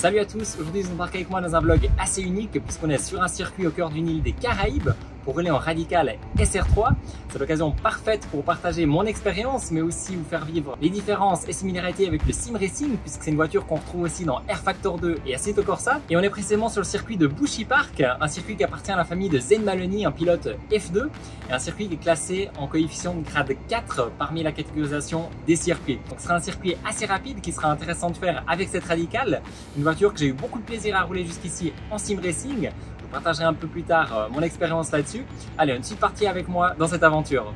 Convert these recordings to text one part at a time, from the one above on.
Salut à tous, aujourd'hui vous embarquez avec moi dans un vlog assez unique puisqu'on est sur un circuit au cœur d'une île des Caraïbes pour rouler en radical SR3. C'est l'occasion parfaite pour partager mon expérience mais aussi vous faire vivre les différences et similarités avec le Sim Racing puisque c'est une voiture qu'on retrouve aussi dans Air Factor 2 et Assetto Corsa. Et on est précisément sur le circuit de Bushy Park, un circuit qui appartient à la famille de Zane Maloney, un pilote F2 et un circuit qui est classé en coefficient de grade 4 parmi la catégorisation des circuits. Donc ce sera un circuit assez rapide qui sera intéressant de faire avec cette radicale, une voiture que j'ai eu beaucoup de plaisir à rouler jusqu'ici en Sim Racing. Je vous partagerai un peu plus tard mon expérience là-dessus. Allez, une petite partie avec moi dans cette aventure.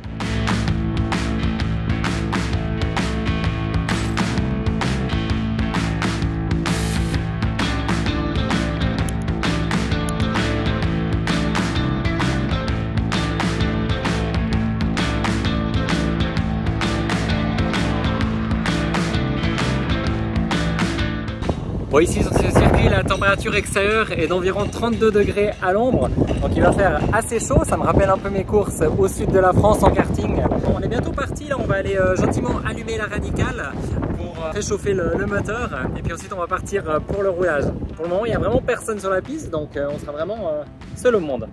Bon, ici sur ce circuit, la température extérieure est d'environ 32 degrés à l'ombre, donc il va faire assez chaud. Ça me rappelle un peu mes courses au sud de la France en karting. Bon, on est bientôt parti, là on va aller gentiment allumer la radicale pour réchauffer le moteur et puis ensuite on va partir pour le roulage. Pour le moment il n'y a vraiment personne sur la piste, donc on sera vraiment seul au monde.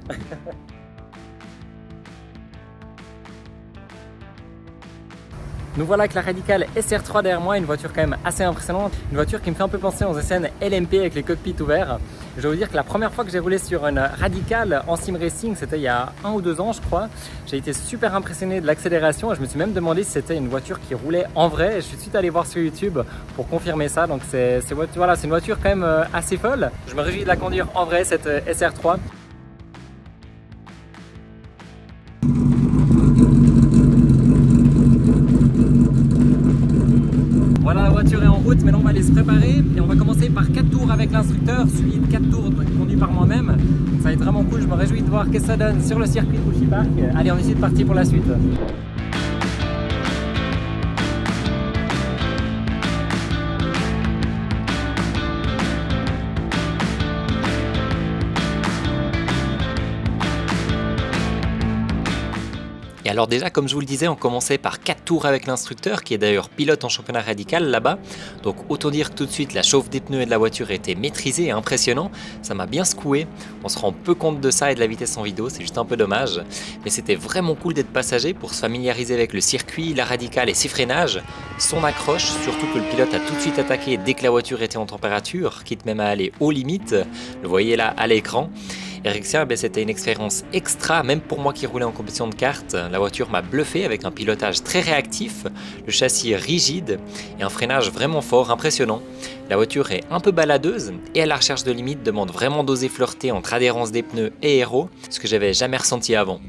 Nous voilà avec la radicale SR3 derrière moi, une voiture quand même assez impressionnante, une voiture qui me fait un peu penser aux SN LMP avec les cockpits ouverts. Je vais vous dire que la première fois que j'ai roulé sur une radicale en Sim Racing, c'était il y a 1 ou 2 ans je crois. J'ai été super impressionné de l'accélération et je me suis même demandé si c'était une voiture qui roulait en vrai. Et je suis tout de suite allé voir sur YouTube pour confirmer ça, donc c'est une voiture quand même assez folle. Je me réjouis de la conduire en vrai, cette SR3. Voilà, la voiture est en route, maintenant on va aller se préparer et on va commencer par 4 tours avec l'instructeur, suivi de 4 tours conduits par moi-même. Ça va être vraiment cool, je me réjouis de voir ce que ça donne sur le circuit de Bushy Park. Allez, on essaie de partir pour la suite. Et alors déjà, comme je vous le disais, on commençait par 4 tours avec l'instructeur, qui est d'ailleurs pilote en championnat radical là-bas. Donc autant dire que tout de suite, la chauffe des pneus et de la voiture était maîtrisée et impressionnant. Ça m'a bien secoué. On se rend peu compte de ça et de la vitesse en vidéo, c'est juste un peu dommage. Mais c'était vraiment cool d'être passager pour se familiariser avec le circuit, la radicale et ses freinages. Son accroche, surtout que le pilote a tout de suite attaqué dès que la voiture était en température, quitte même à aller aux limites. Le voyez là à l'écran. Erixia, c'était une expérience extra, même pour moi qui roulais en compétition de kart. La voiture m'a bluffé avec un pilotage très réactif, le châssis rigide et un freinage vraiment fort, impressionnant. La voiture est un peu baladeuse et à la recherche de limites demande vraiment d'oser flirter entre adhérence des pneus et aéro, ce que j'avais jamais ressenti avant.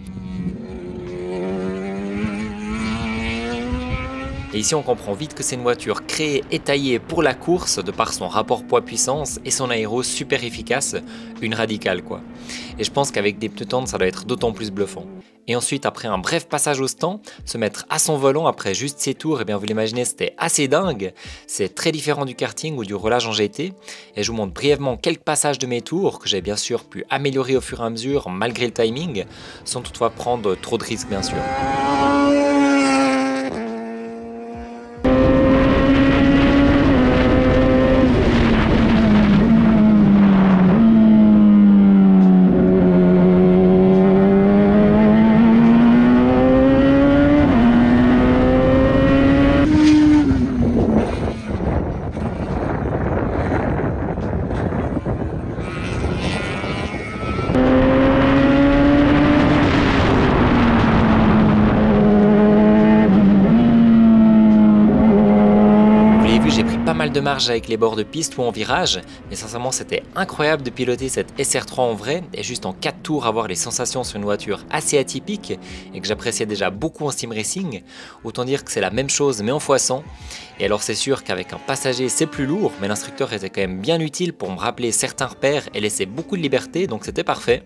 Et ici on comprend vite que c'est une voiture créée et taillée pour la course de par son rapport poids-puissance et son aéro super efficace, une radicale quoi. Et je pense qu'avec des pneus tendres ça doit être d'autant plus bluffant. Et ensuite après un bref passage au stand, se mettre à son volant après juste ses tours, et bien vous l'imaginez c'était assez dingue. C'est très différent du karting ou du roulage en GT. Et je vous montre brièvement quelques passages de mes tours que j'ai bien sûr pu améliorer au fur et à mesure malgré le timing, sans toutefois prendre trop de risques bien sûr. De marge avec les bords de piste ou en virage, mais sincèrement c'était incroyable de piloter cette SR3 en vrai et juste en 4 tours avoir les sensations sur une voiture assez atypique et que j'appréciais déjà beaucoup en Sim Racing. Autant dire que c'est la même chose mais en x100. Et alors c'est sûr qu'avec un passager c'est plus lourd, mais l'instructeur était quand même bien utile pour me rappeler certains repères et laisser beaucoup de liberté, donc c'était parfait.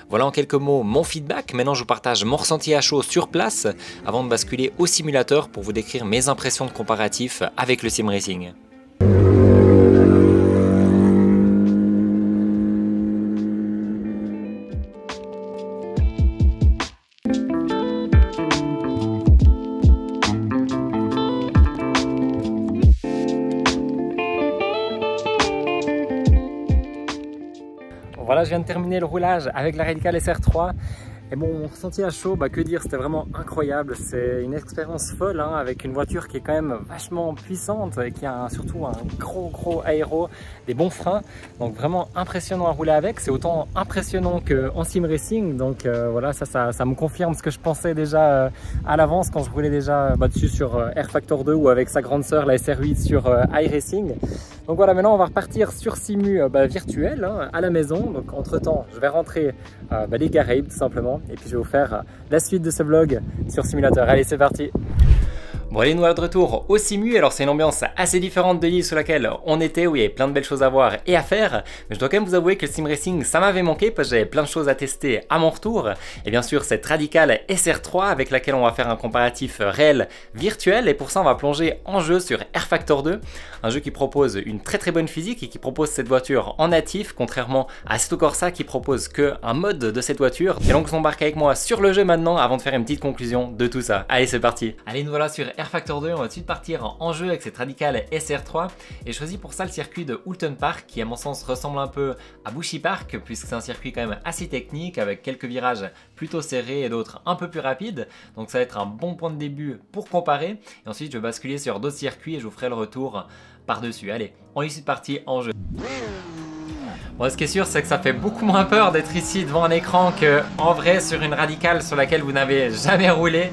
Voilà en quelques mots mon feedback. Maintenant je vous partage mon ressenti à chaud sur place avant de basculer au simulateur pour vous décrire mes impressions de comparatif avec le Sim Racing. Voilà, je viens de terminer le roulage avec la Radical SR3. Et bon, mon ressenti à chaud, que dire, c'était vraiment incroyable. C'est une expérience folle hein, avec une voiture qui est quand même vachement puissante et qui a surtout un gros aéro, des bons freins. Donc vraiment impressionnant à rouler avec. C'est autant impressionnant qu'en sim racing. Donc voilà, ça me confirme ce que je pensais déjà à l'avance quand je roulais déjà dessus sur Air Factor 2 ou avec sa grande sœur, la SR8 sur iRacing. Donc voilà, maintenant on va repartir sur Simu virtuel hein, à la maison. Donc entre temps, je vais rentrer les Caraïbes tout simplement. Et puis je vais vous faire la suite de ce vlog sur simulateur. Allez, c'est parti! Bon allez, nous voilà de retour au Simu. Alors c'est une ambiance assez différente de l'île sur laquelle on était, où il y avait plein de belles choses à voir et à faire. Mais je dois quand même vous avouer que le sim racing ça m'avait manqué parce que j'avais plein de choses à tester à mon retour. Et bien sûr cette Radical SR3 avec laquelle on va faire un comparatif réel virtuel. Et pour ça on va plonger en jeu sur Air Factor 2. Un jeu qui propose une très bonne physique et qui propose cette voiture en natif, contrairement à Assetto Corsa qui propose qu'un mode de cette voiture. Et donc on s'embarque avec moi sur le jeu maintenant avant de faire une petite conclusion de tout ça. Allez, c'est parti! Allez, nous voilà sur Air Factor 2, on va tout de suite partir en jeu avec cette Radical SR3 et je choisis pour ça le circuit de Oulton Park qui à mon sens ressemble un peu à Bushy Park puisque c'est un circuit quand même assez technique avec quelques virages plutôt serrés et d'autres un peu plus rapides, donc ça va être un bon point de début pour comparer et ensuite je vais basculer sur d'autres circuits et je vous ferai le retour par dessus. Allez, on est parti en jeu. Bon, ce qui est sûr, c'est que ça fait beaucoup moins peur d'être ici devant un écran qu'en vrai sur une Radical sur laquelle vous n'avez jamais roulé.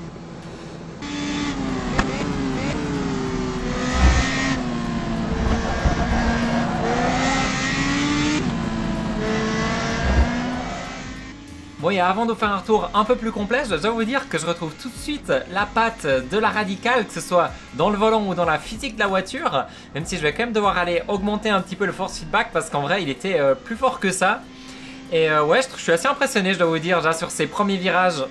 Bon, et avant de faire un retour un peu plus complet, je dois vous dire que je retrouve tout de suite la patte de la Radical, que ce soit dans le volant ou dans la physique de la voiture, même si je vais quand même devoir aller augmenter un petit peu le force feedback parce qu'en vrai il était plus fort que ça. Et ouais, je suis assez impressionné, je dois vous dire, déjà sur ces premiers virages.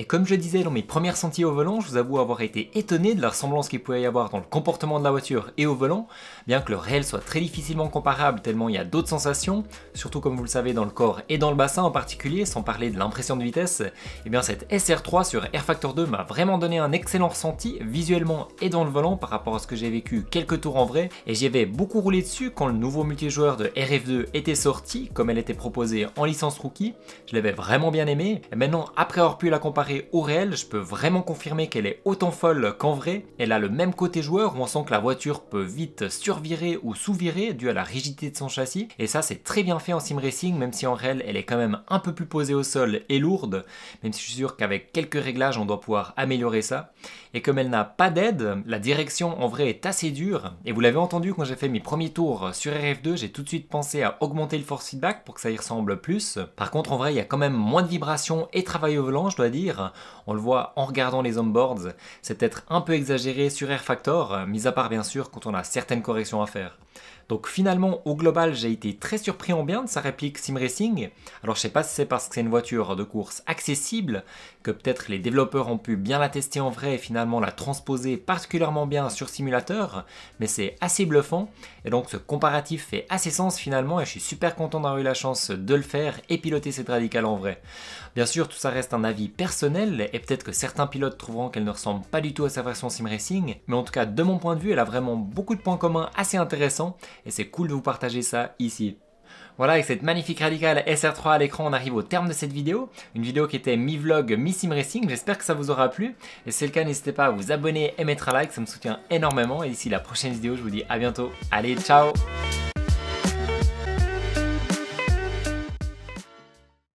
Et comme je disais dans mes premiers ressentis au volant, je vous avoue avoir été étonné de la ressemblance qu'il pouvait y avoir dans le comportement de la voiture et au volant, bien que le réel soit très difficilement comparable tellement il y a d'autres sensations, surtout comme vous le savez dans le corps et dans le bassin en particulier, sans parler de l'impression de vitesse, et bien cette SR3 sur Air Factor 2 m'a vraiment donné un excellent ressenti visuellement et dans le volant par rapport à ce que j'ai vécu quelques tours en vrai, et j'y avais beaucoup roulé dessus quand le nouveau multijoueur de RF2 était sorti, comme elle était proposée en licence rookie, je l'avais vraiment bien aimé, et maintenant après avoir pu la comparer au réel, je peux vraiment confirmer qu'elle est autant folle qu'en vrai. Elle a le même côté joueur où on sent que la voiture peut vite survirer ou sous-virer dû à la rigidité de son châssis. Et ça c'est très bien fait en sim racing, même si en réel elle est quand même un peu plus posée au sol et lourde. Même si je suis sûr qu'avec quelques réglages on doit pouvoir améliorer ça. Et comme elle n'a pas d'aide, la direction en vrai est assez dure. Et vous l'avez entendu quand j'ai fait mes premiers tours sur RF2, j'ai tout de suite pensé à augmenter le force feedback pour que ça y ressemble plus. Par contre en vrai il y a quand même moins de vibrations et travail au volant je dois dire. On le voit en regardant les onboards, c'est peut-être un peu exagéré sur Air Factor, mis à part bien sûr quand on a certaines corrections à faire. Donc finalement, au global, j'ai été très surpris en bien de sa réplique Sim Racing. Alors je sais pas si c'est parce que c'est une voiture de course accessible, que peut-être les développeurs ont pu bien la tester en vrai et finalement la transposer particulièrement bien sur simulateur, mais c'est assez bluffant. Et donc ce comparatif fait assez sens finalement et je suis super content d'avoir eu la chance de le faire et piloter cette Radical en vrai. Bien sûr, tout ça reste un avis personnel et peut-être que certains pilotes trouveront qu'elle ne ressemble pas du tout à sa version Sim Racing, mais en tout cas de mon point de vue, elle a vraiment beaucoup de points communs assez intéressants. Et c'est cool de vous partager ça ici. Voilà, avec cette magnifique Radical SR3 à l'écran, on arrive au terme de cette vidéo. Une vidéo qui était mi-vlog, mi-sim racing. J'espère que ça vous aura plu. Et si c'est le cas, n'hésitez pas à vous abonner et mettre un like, ça me soutient énormément. Et d'ici la prochaine vidéo, je vous dis à bientôt. Allez, ciao!